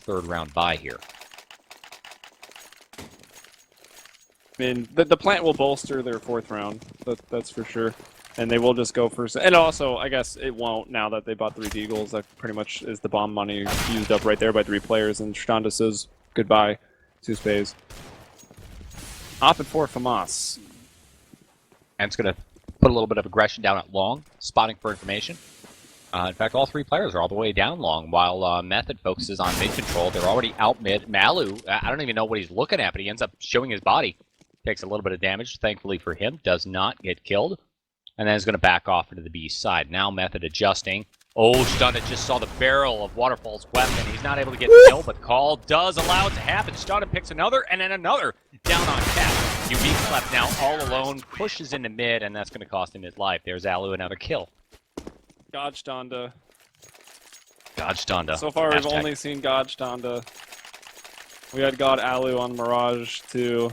third round bye here. I mean, the plant will bolster their fourth round. That's for sure. And they will just go for... And also, I guess it won't now that they bought 3 Deagles. That pretty much is the bomb money used up right there by 3 players. And Shtanda says goodbye to Space. Op at 4 FAMAS. And it's going to put a little bit of aggression down at long, spotting for information. In fact, all 3 players are all the way down long, while Method focuses on mid control. They're already out mid. Malu, I don't even know what he's looking at, but he ends up showing his body. Takes a little bit of damage, thankfully for him. Does not get killed. And then is going to back off into the B side. Now Method adjusting. Oh, Stunna just saw the barrel of Waterfall's weapon. He's not able to get the kill, but call does allow it to happen. Stunna picks another, and then another down on Cat. Unique left now all alone, pushes into mid, and that's going to cost him his life. There's Alu, another kill. God Shtanda. God Stunna. So far, we've only seen God Shtanda. We had God Alu on Mirage, too.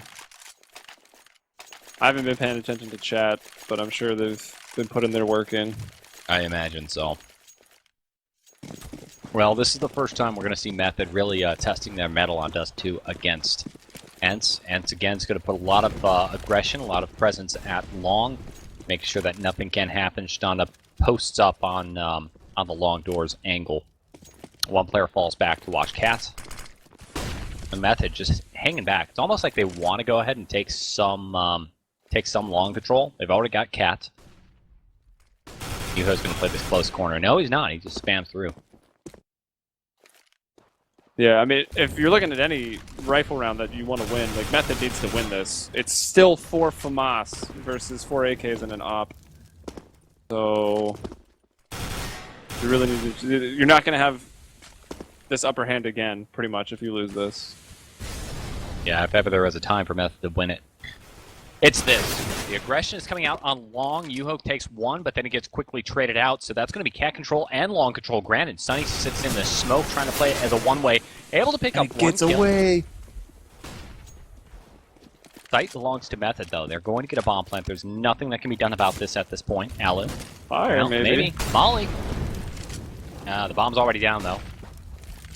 I haven't been paying attention to chat, but I'm sure they've been putting their work in. I imagine so. Well, this is the first time we're going to see Method really testing their mettle on Dust2 against ENCE. ENCE, again, is going to put a lot of aggression, a lot of presence at long, making sure that nothing can happen. Shtanda posts up on the long doors angle. One player falls back to watch Cat. The Method just hanging back. It's almost like they want to go ahead and take some long control. They've already got Cat. Yuho's going to play this close corner. No, he's not. He just spams through. Yeah, I mean, if you're looking at any rifle round that you want to win, like, Method needs to win this. It's still 4 FAMAS versus 4 AKs and an op. So, you really need to... You're not going to have this upper hand again, pretty much, if you lose this. Yeah, if ever there was a time for Method to win it, it's this. The aggression is coming out on long. Yuho takes one, but then it gets quickly traded out. So that's going to be cat control and long control. Granted, Sunny sits in the smoke trying to play it as a one-way. Able to pick up one kill. Gets away. Site belongs to Method, though. They're going to get a bomb plant. There's nothing that can be done about this at this point. Alu. Fire, well, maybe. Molly. The bomb's already down, though.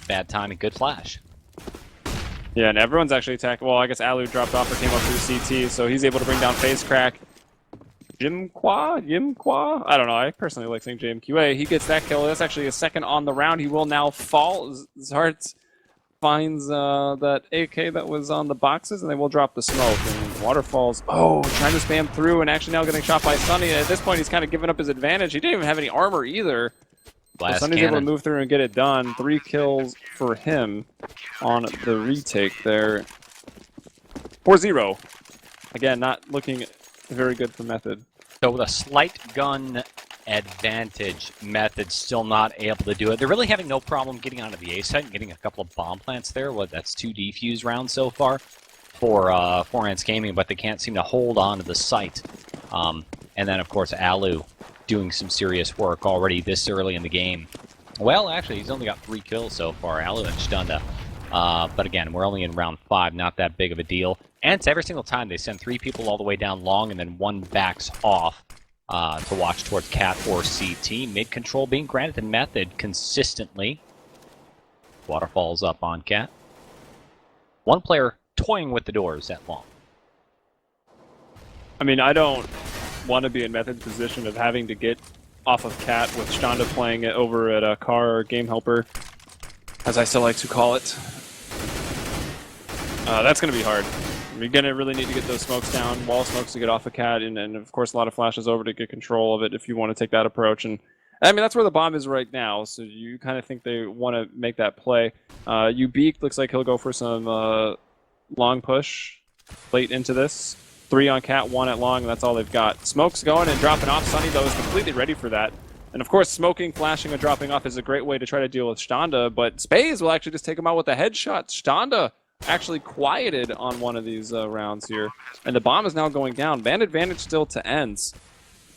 Bad timing. Good flash. Yeah, and everyone's actually attacking. Well, I guess Alu dropped off or came up through CT, so he's able to bring down Face Crack. Yimqua? I don't know. I personally like saying JMQA. He gets that kill. That's actually a second on the round. He will now fall. Zart finds that AK that was on the boxes, and they will drop the smoke. And Waterfalls, trying to spam through, and actually now getting shot by Sunny. At this point, he's kind of giving up his advantage. He didn't even have any armor either. So Sunny's able to move through and get it done. 3 kills for him on the retake there. 4-0. Again, not looking very good for Method. So with a slight gun advantage, Method still not able to do it. They're really having no problem getting onto the A site and getting a couple of bomb plants there. That's 2 defuse rounds so far for ENCE Gaming, but they can't seem to hold on to the site. And then, of course, Alu doing some serious work already this early in the game. Well, actually, he's only got 3 kills so far, Alu and Shtanda. But again, we're only in round 5, not that big of a deal. And it's every single time they send 3 people all the way down long, and then 1 backs off to watch towards Cat or CT. Mid-control being granted to Method consistently. Waterfalls up on Cat. 1 player toying with the doors at long. I mean, I don't want to be in Method's position of having to get off of Cat with Shtanda playing it over at a car or Game Helper, as I still like to call it. That's going to be hard. You're going to really need to get those smokes down, wall smokes to get off of Cat, and of course a lot of flashes over to get control of it if you want to take that approach. And I mean, that's where the bomb is right now, so you kind of think they want to make that play. Ubeek looks like he'll go for some long push late into this. 3 on Cat, 1 at long, and that's all they've got. Smoke's going and dropping off. Sunny, though, is completely ready for that. And of course, smoking, flashing, and dropping off is a great way to try to deal with Shtanda, but Spaze will actually just take him out with a headshot. Shtanda actually quieted on one of these rounds here. And the bomb is now going down. Man advantage still to ENCE.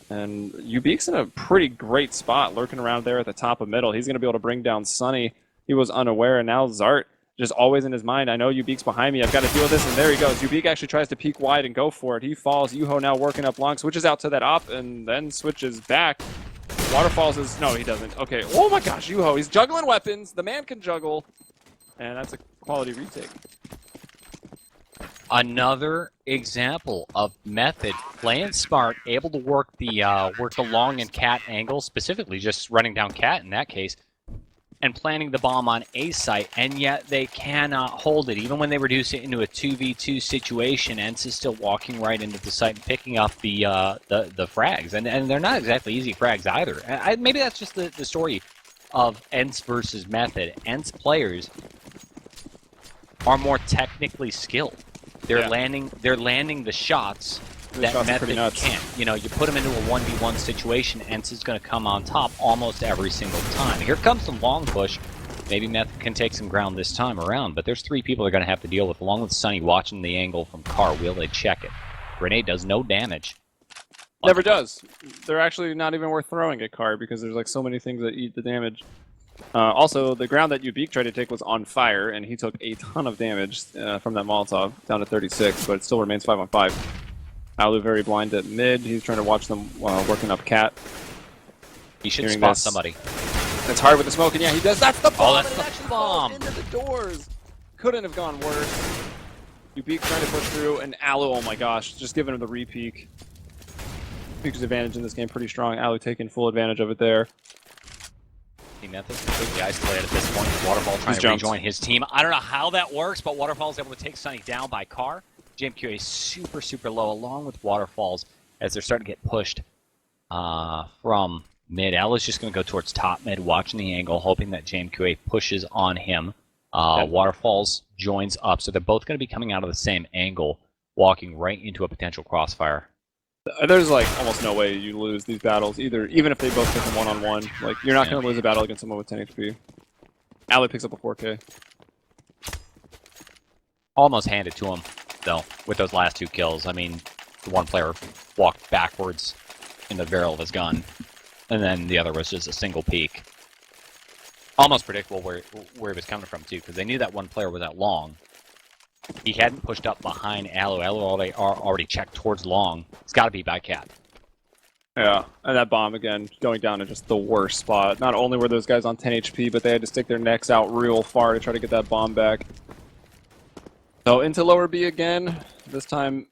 And Ubeek's in a pretty great spot, lurking around there at the top of middle. He's going to be able to bring down Sunny. He was unaware, and now Zart just always in his mind, I know Ubeek's behind me, I've got to deal with this, and there he goes. Ubeek actually tries to peek wide and go for it. He falls. Yuho now working up long, switches out to that op, and then switches back. Waterfalls is... No, he doesn't. Okay. Oh my gosh, Yuho. He's juggling weapons. The man can juggle. And that's a quality retake. Another example of Method playing smart, able to work the long and cat angle, specifically just running down cat in that case, and planting the bomb on A site, and yet they cannot hold it. Even when they reduce it into a 2v2 situation, ENCE is still walking right into the site and picking up the frags, and they're not exactly easy frags either. Maybe that's just the story of ENCE versus Method. ENCE players are more technically skilled. They're landing the shots that Method can't. You know, you put them into a 1v1 situation, ENCE is going to come on top almost every single time. Here comes the long push. Maybe Method can take some ground this time around, but there's 3 people they're going to have to deal with, along with Sunny watching the angle from car. Will they check it? Grenade does no damage. Never does. They're actually not even worth throwing at car because there's like so many things that eat the damage. Also, the ground that Ubik tried to take was on fire, and he took a ton of damage from that Molotov, down to 36, but it still remains 5-on-5. Alu very blind at mid. He's trying to watch them working up cat. He should spot somebody. It's hard with the smoke, and yeah, he does. That's the bomb! Oh, that's the bomb! Into the doors! Couldn't have gone worse. Ubik trying to push through, and Alu, oh my gosh, just giving him the re-peek. Peek's advantage in this game pretty strong. Alu taking full advantage of it there. Method's completely isolated at this point. Waterfall trying to rejoin his team. I don't know how that works, but Waterfall's able to take Sunny down by car. JMQA super, super low, along with Waterfalls, as they're starting to get pushed from mid. Alu's just going to go towards top mid, watching the angle, hoping that JMQA pushes on him. Waterfalls joins up, so they're both going to be coming out of the same angle, walking right into a potential crossfire. There's like almost no way you lose these battles either, even if they both pick them one-on-one. Like, you're not going to lose a battle against someone with 10 HP. Alu picks up a 4K. Almost handed to him, though, with those last 2 kills. I mean, the one player walked backwards in the barrel of his gun, and then the other was just a single peek. Almost predictable where he was coming from, too, because they knew that one player was at long. He hadn't pushed up behind Alu. Alu already checked towards long. It's got to be by cat. Yeah, and that bomb, again, going down to just the worst spot. Not only were those guys on 10 HP, but they had to stick their necks out real far to try to get that bomb back. So into lower B again. This time,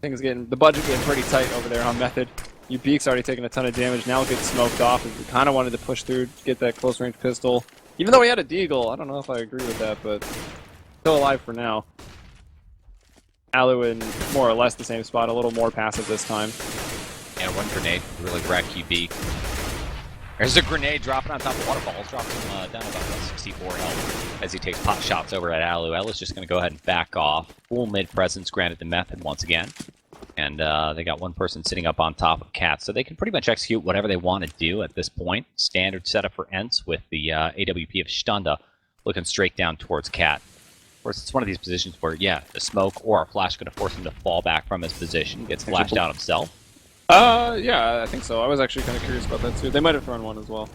the budget getting pretty tight over there on Method. Ubik's already taking a ton of damage. Now getting smoked off. We kind of wanted to push through to get that close range pistol. Even though he had a deagle, I don't know if I agree with that, but still alive for now. Alu in more or less the same spot, a little more passive this time. Yeah, one grenade really wreck Ubik. There's a grenade dropping on top of Waterfalls, dropping him down about 64 health as he takes pot shots over at Alu. Alu's just going to go ahead and back off. Full mid presence granted to Method once again. And they got one person sitting up on top of Cat, so they can pretty much execute whatever they want to do at this point. Standard setup for ENCE with the AWP of Stunde looking straight down towards Cat. Of course, it's one of these positions where, yeah, the smoke or a flash going to force him to fall back from his position. Gets flashed out himself. Yeah, I think so. I was actually kind of curious about that too. They might have thrown one as well.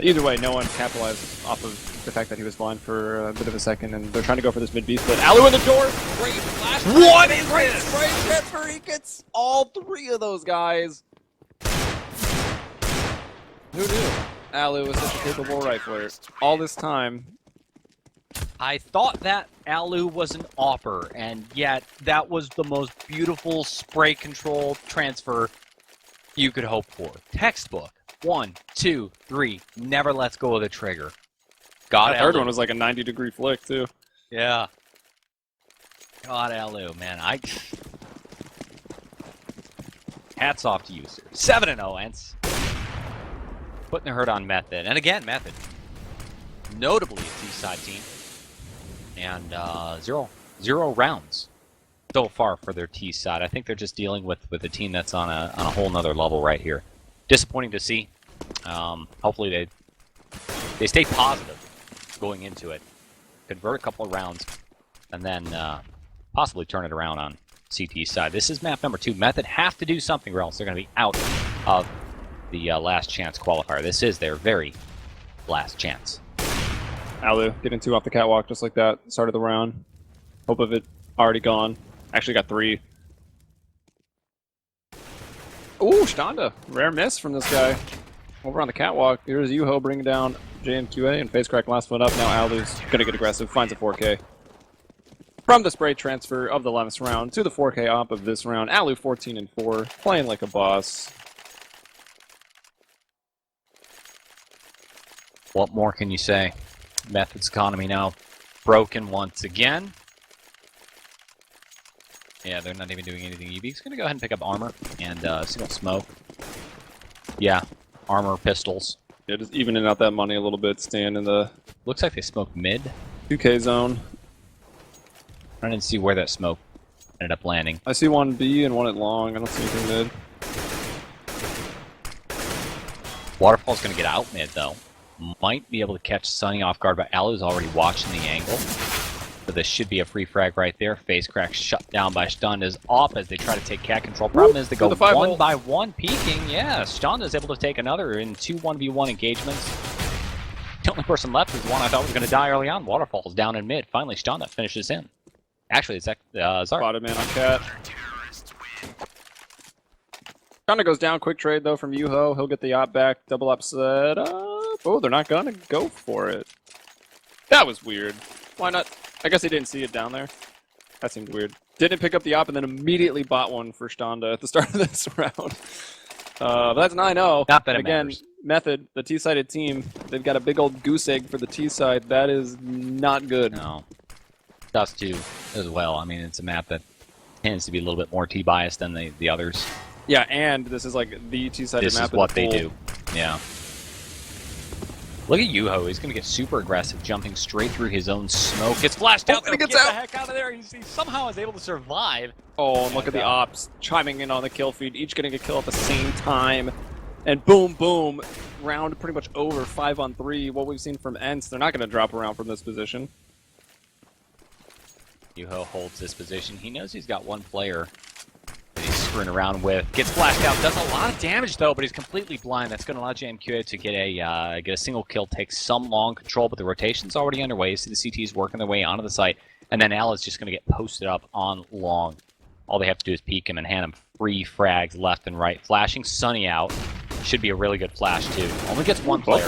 Either way, no one capitalized off of the fact that he was blind for a bit of a second, and they're trying to go for this mid-B split. Alu in the door! Great flash! What is this? Spray transfer! He gets all 3 of those guys! Who knew Alu was such a capable rifler? All this time. I thought that Alu was an AWPer, and yet that was the most beautiful spray control transfer you could hope for. Textbook. 1, 2, 3. Never lets go of the trigger. God, that third one was like a 90-degree flick, too. Yeah. God, Alu, man. Hats off to you, sir. 7-0, ENCE. Putting the hurt on Method. And again, Method. Notably a T-side team. And zero rounds so far for their T side. I think they're just dealing with a team that's on a whole nother level right here. Disappointing to see. Hopefully they stay positive going into it, convert a couple of rounds, and then possibly turn it around on CT's side. This is map number 2. Method have to do something or else they're going to be out of the last chance qualifier. This is their very last chance. Alu getting 2 off the catwalk just like that. Started the round. Hope of it already gone. Actually got 3. Ooh, Stunde. Rare miss from this guy. Over on the catwalk, here's Yuho bringing down JMQA and FaceCrack last one up. Now Alu's going to get aggressive, finds a 4K. From the spray transfer of the last round to the 4K op of this round, Alu 14-4, playing like a boss. What more can you say? Method's economy now broken once again. Yeah, they're not even doing anything. EV's going to go ahead and pick up armor and single smoke. Yeah, armor, pistols. Yeah, just evening out that money a little bit, staying in the... Looks like they smoked mid. 2K zone. I didn't see where that smoke ended up landing. I see one B and one at long. I don't see anything mid. Waterfall's going to get out mid, though. Might be able to catch Sunny off guard, but Alu's already watching the angle. So this should be a free frag right there. FaceCrack shut down by Stund is off as they try to take cat control. Problem is they go one by one peeking. Yeah, Stund is able to take another in 2 1v1 engagements. The only person left is the one I thought was going to die early on. Waterfall's down in mid. Finally, Stund that finishes him. Actually, it's Zart. Spotted man on cat. Kinda goes down. Quick trade though from Yuho. He'll get the op back. Double op set up. Oh, they're not gonna go for it. That was weird. Why not? I guess he didn't see it down there. That seemed weird. Didn't pick up the op and then immediately bought one for Standa at the start of this round. But that's 9-0. Not that it again, matters. Method, the T-sided team, they've got a big old goose egg for the T-side. That is not good. No. Dust2 as well. I mean, it's a map that tends to be a little bit more T-biased than the others. Yeah, and this is like the T-sided map. This is what they do. Yeah. Look at Yuho. He's going to get super aggressive, jumping straight through his own smoke. Gets flashed out. He gets get out. the heck out of there. He somehow is able to survive. Oh, and look at the ops chiming in on the kill feed, each getting a kill at the same time. And boom, boom. Round pretty much over, 5-on-3. What we've seen from ENCE, they're not going to drop around from this position. Yuho holds this position. He knows he's got one player that he's screwing around with. Gets flashed out. Does a lot of damage, though, but he's completely blind. That's going to allow JMQA to get a single kill, take some long control, but the rotation's already underway. You see the CTs working their way onto the site, and then Al is just going to get posted up on long. All they have to do is peek him and hand him free frags left and right. Flashing Sunny out. Should be a really good flash, too. Only gets one player.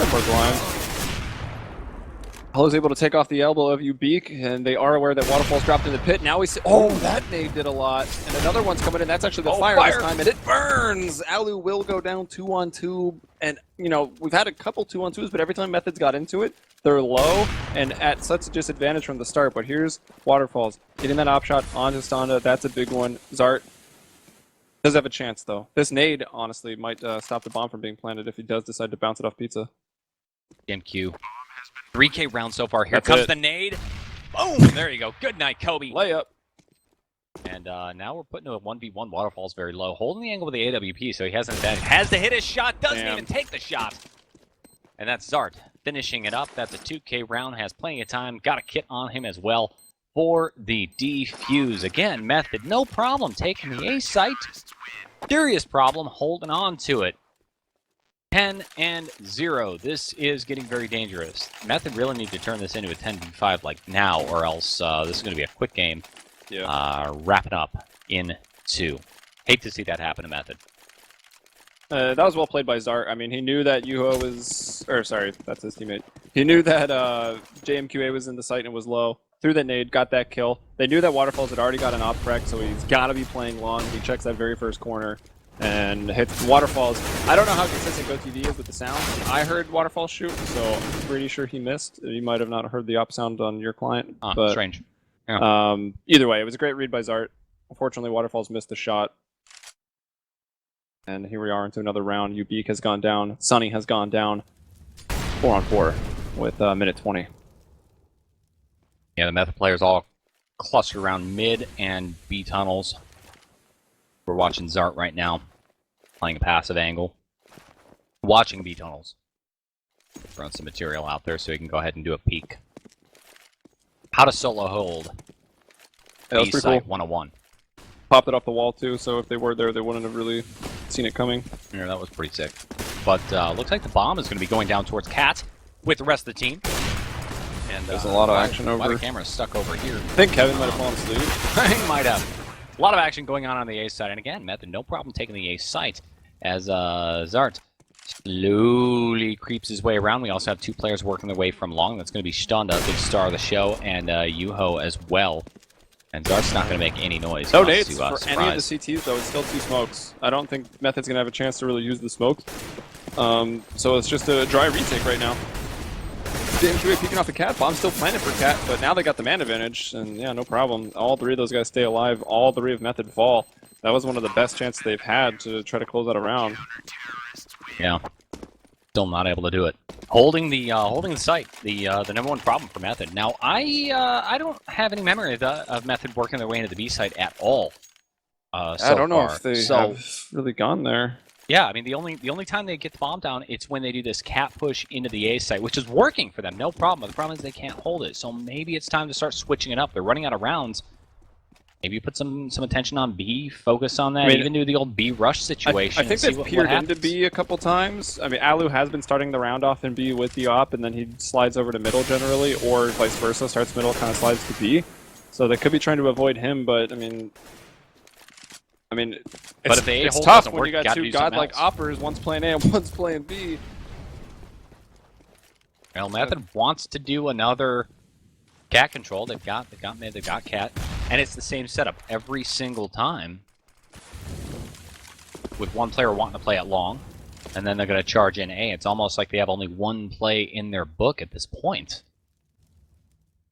Hello's able to take off the elbow of Ubeek, and they are aware that Waterfall's dropped in the pit. Now we see... Oh, that nade did a lot. And another one's coming in. That's actually the fire this time, and it burns! Alu will go down 2-on-2. And, you know, we've had a couple 2-on-2s, but every time Method's got into it, they're low and at such a disadvantage from the start. But here's Waterfalls. Getting that op shot onto Standa. That's a big one. Zart does have a chance, though. This nade, honestly, might stop the bomb from being planted if he does decide to bounce it off Pizza. MQ. 3K round so far. Here That's comes it. the nade. Boom! There you go. Good night, Kobe. Layup. And now we're putting a 1v1. Waterfall's very low. Holding the angle with the AWP, so he has to hit his shot. Doesn't even take the shot. And that's Zart finishing it up. That's a 2K round. Has plenty of time. Got a kit on him as well for the defuse. Again, Method, no problem taking the A site. Serious problem holding on to it. 10-0. This is getting very dangerous. Method really need to turn this into a 10v5 like now, or else this is going to be a quick game. Yeah. Wrapping up in 2. Hate to see that happen to Method. That was well played by Zart. I mean, he knew that Yuho was... Or, sorry, that's his teammate. He knew that JMQA was in the site and was low. Threw that nade, got that kill. They knew that Waterfalls had already got an op correct, so he's got to be playing long. He checks that very first corner and hits Waterfalls. I don't know how consistent GoTV is with the sound. I heard Waterfalls shoot, so I'm pretty sure he missed. You might have not heard the op sound on your client. But, strange. Yeah. Either way, it was a great read by Zart. Unfortunately, Waterfalls missed the shot. And here we are into another round. Ubeek has gone down. Sunny has gone down. 4-on-4 with minute 20. Yeah, the Method players all clustered around mid and B tunnels. We're watching Zart right now, playing a passive angle. Watching B tunnels. Throwing some material out there so he can go ahead and do a peek. How to solo hold. Yeah, that's pretty cool. 101. Popped it off the wall too, so if they were there, they wouldn't have really seen it coming. Yeah, that was pretty sick. But looks like the bomb is going to be going down towards Cat with the rest of the team. And there's a lot of action over. Why the camera's stuck over here? I think Kevin might have fallen asleep. He might have. A lot of action going on the A side. And again, Method, no problem taking the A site as Zart Slowly creeps his way around. We also have 2 players working their way from long. That's going to be Stonda, big star of the show, and Yuho as well. And Zart's not going to make any noise. No nades for any of the CTs, though. It's still 2 smokes. I don't think Method's going to have a chance to really use the smokes. So it's just a dry retake right now. JMQA peeking off the cat. Bomb still planted for cat, but now they got the man advantage. And yeah, no problem. All 3 of those guys stay alive. All 3 of Method fall. That was one of the best chances they've had to try to close out a round. Yeah. Still not able to do it. Holding the site, the #1 problem for Method. Now I don't have any memory of Method working their way into the B site at all. I don't know if they have really gone there. Yeah, I mean the only time they get the bomb down, it's when they do this cat push into the A site, which is working for them, no problem. But the problem is they can't hold it. So maybe it's time to start switching it up. They're running out of rounds. Maybe put some attention on B, focus on that, I mean, even do the old B rush situation. I think they've peered into B a couple times. I mean, Alu has been starting the round off in B with the op, and then he slides over to middle generally, or vice versa, starts middle, kind of slides to B. So they could be trying to avoid him, but I mean, it's tough when you got 2 godlike oppers, one's playing A and one's playing B. Well, Method wants to do another cat control. They've got mid, they've got cat. And it's the same setup every single time, with one player wanting to play it long, and then they're going to charge in A. It's almost like they have only 1 play in their book at this point.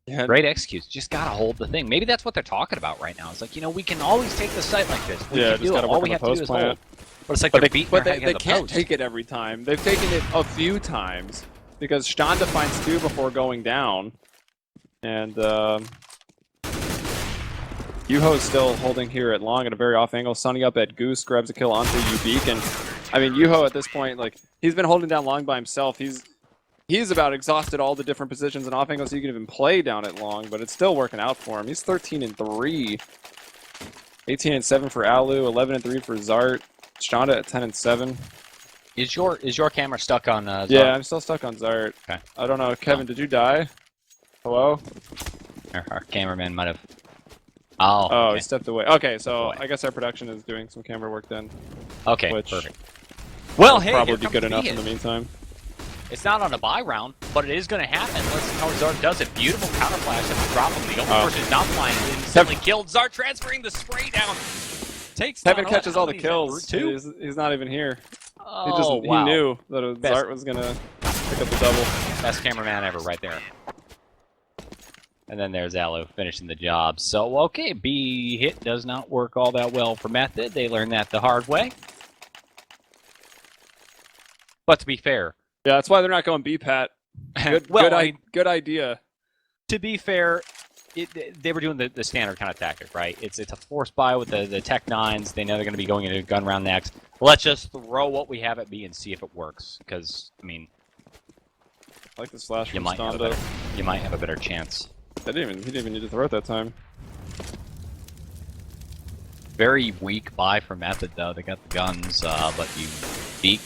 Yeah. Great executes. Just got to hold the thing. Maybe that's what they're talking about right now. It's like, we can always take the site like this. We can do it. All we have to do is hold. But it's like they can't take it every time. They've taken it a few times, because Stonda finds 2 before going down. And Yuho is still holding here at long at a very off angle. Sunny up at Goose, grabs a kill onto Ubik, and I mean Yuho at this point, like, he's been holding down long by himself. He's about exhausted all the different positions and off angles so you can even play down at long, but it's still working out for him. He's 13-3, 18-7 for Alu, 11-3 for Zart, Stonda at 10-7. Is your camera stuck on Zart? Yeah, I'm still stuck on Zart. Okay. I don't know, Kevin, did you die? Hello? Our cameraman might have. Oh, okay. He stepped away. Okay, so I guess our production is doing some camera work then. Okay, which perfect. Well, hey, probably be good enough in the meantime. It's not on a buy round, but it is going to happen. Let's see how Zart does it. Beautiful counter flash at the drop him. The open push is not flying. Instantly killed. Zart transferring the spray down. Kevin catches all the kills. He's not even here. Oh, he knew that Zart was going to pick up the double. Best cameraman ever right there. And then there's Alu finishing the job. So, okay, B hit does not work all that well for Method. They learned that the hard way. But to be fair... Yeah, that's why they're not going B, Pat. Good idea. To be fair, they were doing the standard kind of tactic, right? It's a force buy with the Tech 9s. They know they're going to be going into a gun round next. Let's just throw what we have at B and see if it works. Because, I mean... I like this flash from Stonda. You might have a better chance. He didn't even need to throw it that time. Very weak buy for Method, though. They got the guns, but you peek.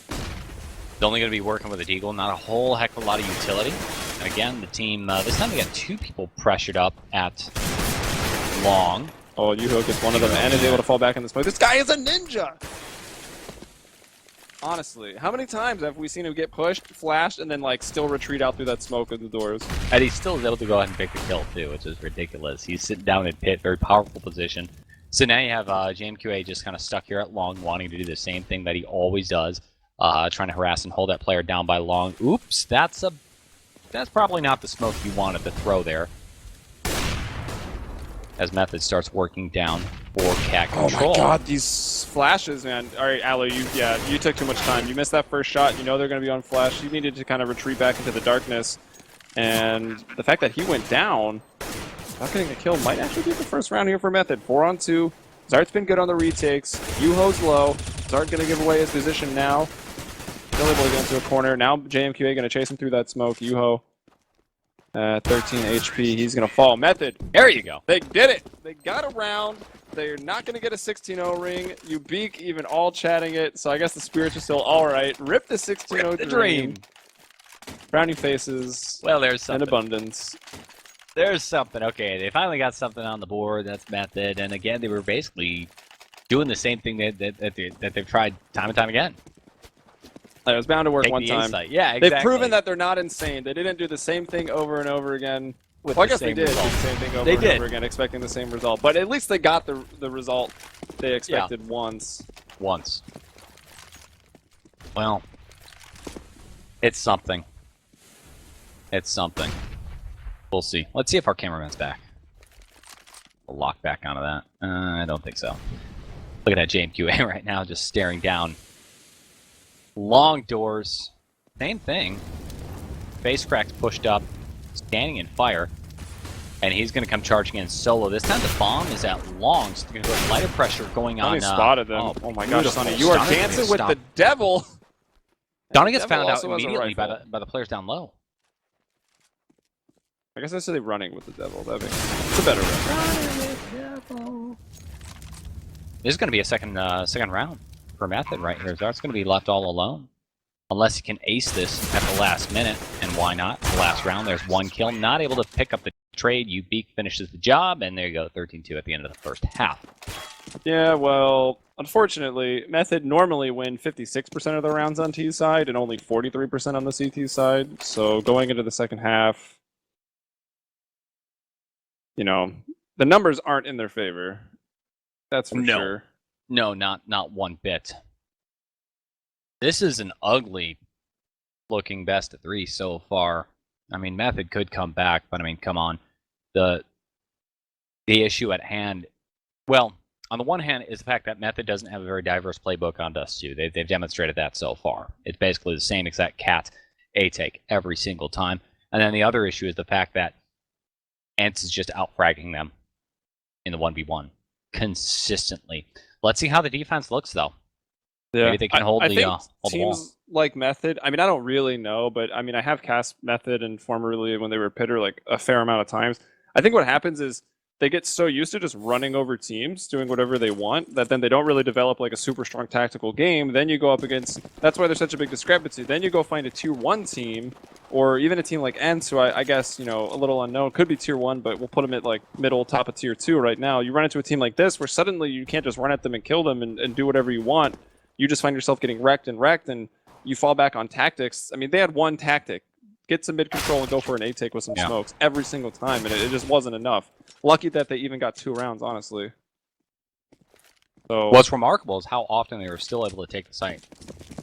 It's only going to be working with a deagle, not a whole heck of a lot of utility. And again, the team, this time they got 2 people pressured up at long. Oh, Yuho gets one of them and is able to fall back in the smoke. This guy is a ninja! Honestly, how many times have we seen him get pushed, flashed, and then like still retreat out through that smoke of the doors? And he still is able to go ahead and pick the kill too, which is ridiculous. He's sitting down in pit, very powerful position. So now you have JMQA just kind of stuck here at long, wanting to do the same thing that he always does, trying to harass and hold that player down by long. Oops, that's probably not the smoke you wanted to throw there. As Method starts working down for cat control. Oh my god, these flashes, man. Alright, Alu, you took too much time. You missed that first shot. You know they're going to be on flash. You needed to kind of retreat back into the darkness. And the fact that he went down, not getting a kill, might actually be the first round here for Method. 4-on-2. Zart's been good on the retakes. Yuho's low. Zart going to give away his position now. Still able to get into a corner. Now JMQA going to chase him through that smoke. Yuho at 13 HP. He's going to fall. Method. There you go. They did it. They got around. They're not going to get a 16-0 ring. Ubik even all chatting it. So I guess the spirits are still all right. Rip the 16-0 dream. Frowning faces. Well, there's something. In abundance. There's something. Okay, they finally got something on the board. That's Method. And again, they were basically doing the same thing that they've tried time and time again. It was bound to work Take one the time. A-site. Yeah, exactly. They've proven that they're not insane. They didn't do the same thing over and over again. With Well, I the guess they same did do result. the same thing over They and did. over again, expecting the same result. But at least they got the result they expected once. Once. Well, it's something. It's something. We'll see. Let's see if our cameraman's back. We'll lock back onto that. I don't think so. Look at that JMQA right now, just staring down. Long doors. Same thing. Face cracks pushed up, standing in fire. And he's going to come charging in solo. This time the bomb is at long. So they're going to go lighter pressure going on. Sonny spotted them. Oh my gosh, beautiful. Sonny, you are Sonny dancing with stop. the devil. Donnie gets The found devil out also has a immediately by rifle. the players down low. I guess I said running with the devil. It's a better run. This is going to be a second round for Method right here. Zart's going to be left all alone. Unless he can ace this at the last minute. And why not? The last round, there's one kill. Not able to pick up the trade. Ubeek finishes the job. And there you go, 13-2 at the end of the first half. Yeah, well, unfortunately, Method normally win 56% of the rounds on T side and only 43% on the CT side. So going into the second half, you know, the numbers aren't in their favor. That's for sure. No, not one bit. This is an ugly looking best of three so far. I mean, Method could come back, but I mean, come on. The issue at hand, well, on the one hand is the fact that Method doesn't have a very diverse playbook on Dust2. They've demonstrated that so far. It's basically the same exact cat A-take every single time. And then the other issue is the fact that ENCE is just out-fragging them in the 1v1 consistently. Let's see how the defense looks, though. Yeah, Maybe they can hold I the think hold the wall. teams like Method. I mean, I don't really know, but I mean, I have cast Method and formerly when they were Pitter like a fair amount of times. I think what happens is they get so used to just running over teams, doing whatever they want, that then they don't really develop like a super strong tactical game. Then you go up against. That's why there's such a big discrepancy. Then you go find a tier 1 team, or even a team like ENCE, who I guess a little unknown, could be tier 1, but we'll put them at like middle top of tier 2 right now. You run into a team like this, where suddenly you can't just run at them and kill them and do whatever you want. You just find yourself getting wrecked, and you fall back on tactics. I mean, they had one tactic. Get some mid-control and go for an A-take with some smokes every single time, and it just wasn't enough. Lucky that they even got 2 rounds, honestly. So What's remarkable is how often they were still able to take the site.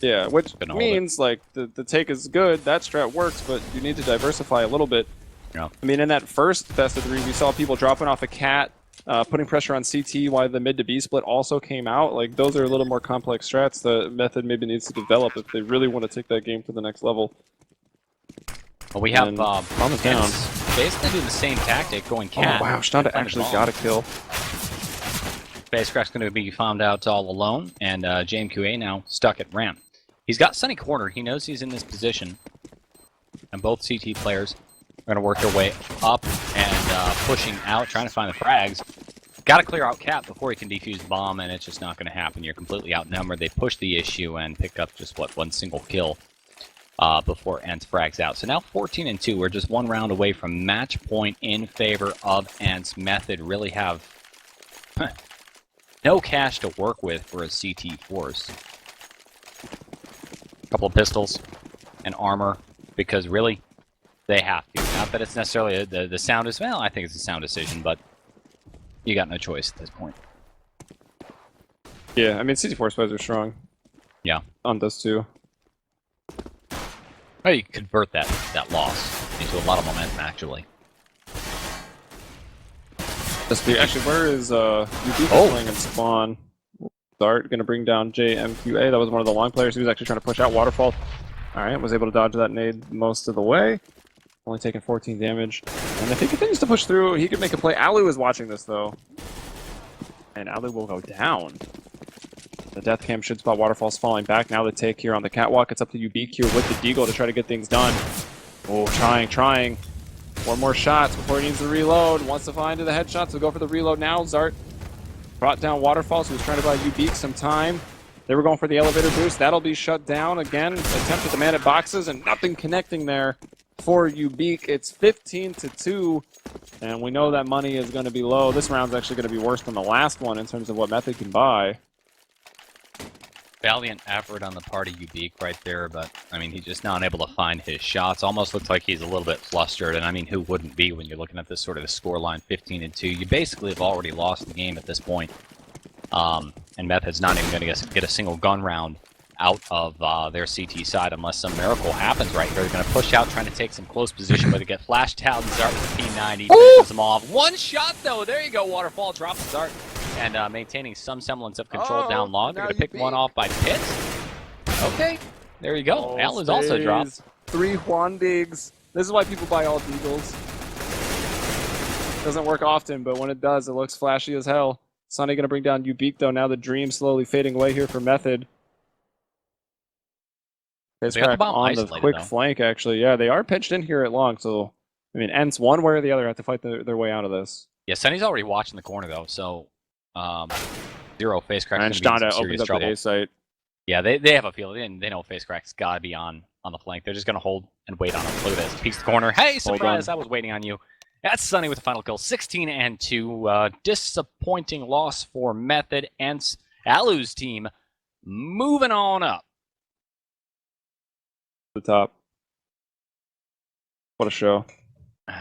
yeah, which means like the take is good, that strat works, but you need to diversify a little bit. Yeah. I mean, in that first best of 3, we saw people dropping off a cat, putting pressure on CT while the mid to B split also came out. Like, those are a little more complex strats that Method maybe needs to develop if they really want to take that game to the next level. Well, we have bomb is down. basically doing the same tactic, going cat. Oh wow, Shnanda actually got a kill. Facecrack's going to be found out all alone, and JMQA now stuck at ramp. He's got Sunny corner. He knows he's in this position, and both CT players are going to work their way up and pushing out, trying to find the frags. Got to clear out Cat before he can defuse bomb, and it's just not going to happen. You're completely outnumbered. They push the issue and pick up just, one single kill before ENCE frags out. So now 14-2. We're just one round away from match point in favor of ENCE. Method really have no cash to work with for a CT force. A couple of pistols and armor, because really, they have to. Not that it's necessarily the sound is, well, I think it's a sound decision, but you got no choice at this point. Yeah, I mean, CT force plays are strong. Yeah. On Dust2. Well, you convert that loss into a lot of momentum, actually. Actually, where is Ubeek playing in spawn? Zart gonna bring down JMQA. That was one of the long players. He was actually trying to push out Waterfall. Alright, was able to dodge that nade most of the way. Only taking 14 damage. And if he continues to push through, he could make a play. Alu is watching this, though. And Alu will go down. The death cam should spot Waterfalls falling back. Now the take here on the catwalk. It's up to Ubeek here with the Deagle to try to get things done. Oh, trying. One more shots before he needs to reload. Wants to fly into the headshots. We'll go for the reload now. Zart brought down Waterfalls, who was trying to buy Ubeek some time. They were going for the elevator boost. That'll be shut down again. Attempt at the man at boxes, and nothing connecting there for Ubeek. It's 15-2, and we know that money is going to be low. This round's actually going to be worse than the last one in terms of what Method can buy. Valiant effort on the part of Ubique right there, but I mean, he's just not able to find his shots. Almost looks like he's a little bit flustered, and I mean, who wouldn't be when you're looking at this sort of the score line 15-2? You basically have already lost the game at this point. And Method's not even going to get a single gun round out of their CT side unless some miracle happens right here. They're going to push out, trying to take some close position, but they get flashed out, and Zart with the P90 finishes them off. One shot, though. There you go, Waterfall. Drops Zart. And maintaining some semblance of control down long. They're going to pick one off by Pitts. Okay, there you go. Alu's also dropped. 3 Juan Digs. This is why people buy all Deagles. Doesn't work often, but when it does, it looks flashy as hell. Sonny going to bring down Ubique, though. Now the dream slowly fading away here for Method. It's on the quick flank, actually. Yeah, they are pinched in here at long, so I mean, ENCE one way or the other have to fight their way out of this. Yeah, Sonny's already watching the corner, though, so Zero face crack. And Stonda opens up the A site. Yeah, they have a feel. They know face crack's got to be on the flank. They're just going to hold and wait on him. Look at this. Peeks the corner. Hey, surprise! I was waiting on you. That's Sonny with the final kill. 16-2. Disappointing loss for Method. ENCE, Alu's team moving on up. The top. What a show. Big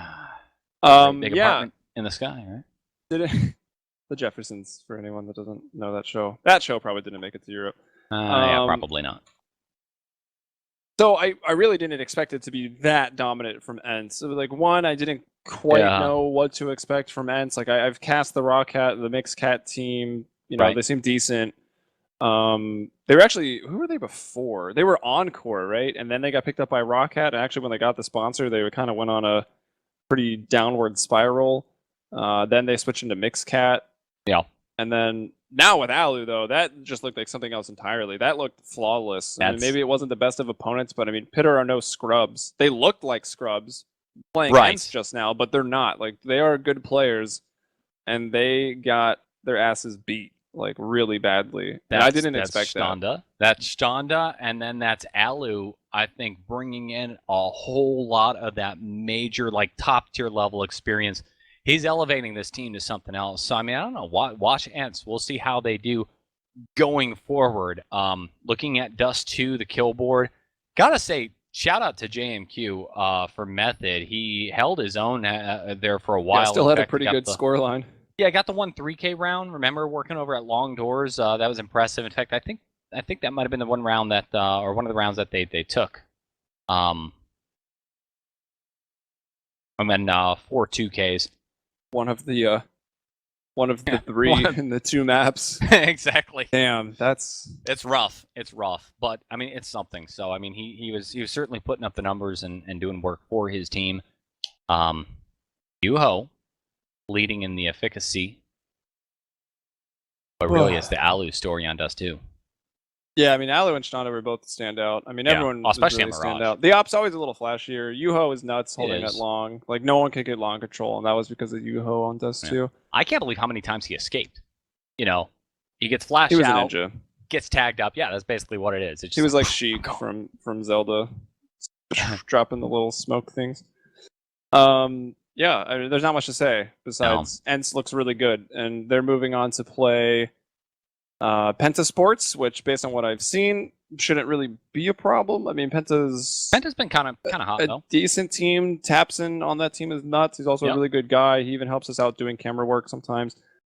apartment in the sky, right? Did it? The Jeffersons, for anyone that doesn't know that show. That show probably didn't make it to Europe. Yeah, probably not. So I really didn't expect it to be that dominant from ENCE. So like one, I didn't quite know what to expect from ENCE. Like I've cast the Raw Cat, the Mixed Cat team. You know, they seem decent. They were actually, who were they before? They were Encore, right? And then they got picked up by Raw Cat. And actually, when they got the sponsor, they kind of went on a pretty downward spiral. Then they switched into Mixed Cat. Yeah. And then now with Alu, though, that just looked like something else entirely. That looked flawless. I mean, maybe it wasn't the best of opponents, but I mean, Pitter are no scrubs. They looked like scrubs playing ENCE just now, but they're not. Like, they are good players, and they got their asses beat, like, really badly. And I didn't expect that. That's Stonda, and then that's Alu, I think, bringing in a whole lot of that major, like, top-tier level experience. He's elevating this team to something else. So, I mean, I don't know. Watch ENCE. We'll see how they do going forward. Looking at Dust2, the kill board, gotta say, shout out to JMQ for Method. He held his own there for a while. Yeah, still had a pretty good scoreline. Yeah, got the 3K round. Remember working over at Long Doors? That was impressive. In fact, I think that might have been the one round that, or one of the rounds that they took. And then 4 2Ks. One of the 3 in the 2 maps. Exactly. Damn, it's rough. It's rough, but I mean it's something. So I mean he was certainly putting up the numbers and doing work for his team. Yuho leading in the efficacy, but really it's the Alu story on Dust2. Yeah, I mean, Alu and Stonda were both stand out. I mean, everyone especially really stand out. The op's always a little flashier. Yuho is nuts holding it long. Like, no one could get long control, and that was because of Yuho on Dust2. Yeah. I can't believe how many times he escaped. You know, he gets flashed out. He was out, a ninja. Gets tagged up. Yeah, that's basically what it is. He was like Sheik from Zelda, dropping the little smoke things. Yeah, I mean, there's not much to say besides ENCE looks really good, and they're moving on to play Penta Sports, which, based on what I've seen, shouldn't really be a problem. I mean, Penta's been kind of hot, though. Decent team. Tapson on that team is nuts. He's also a really good guy. He even helps us out doing camera work sometimes.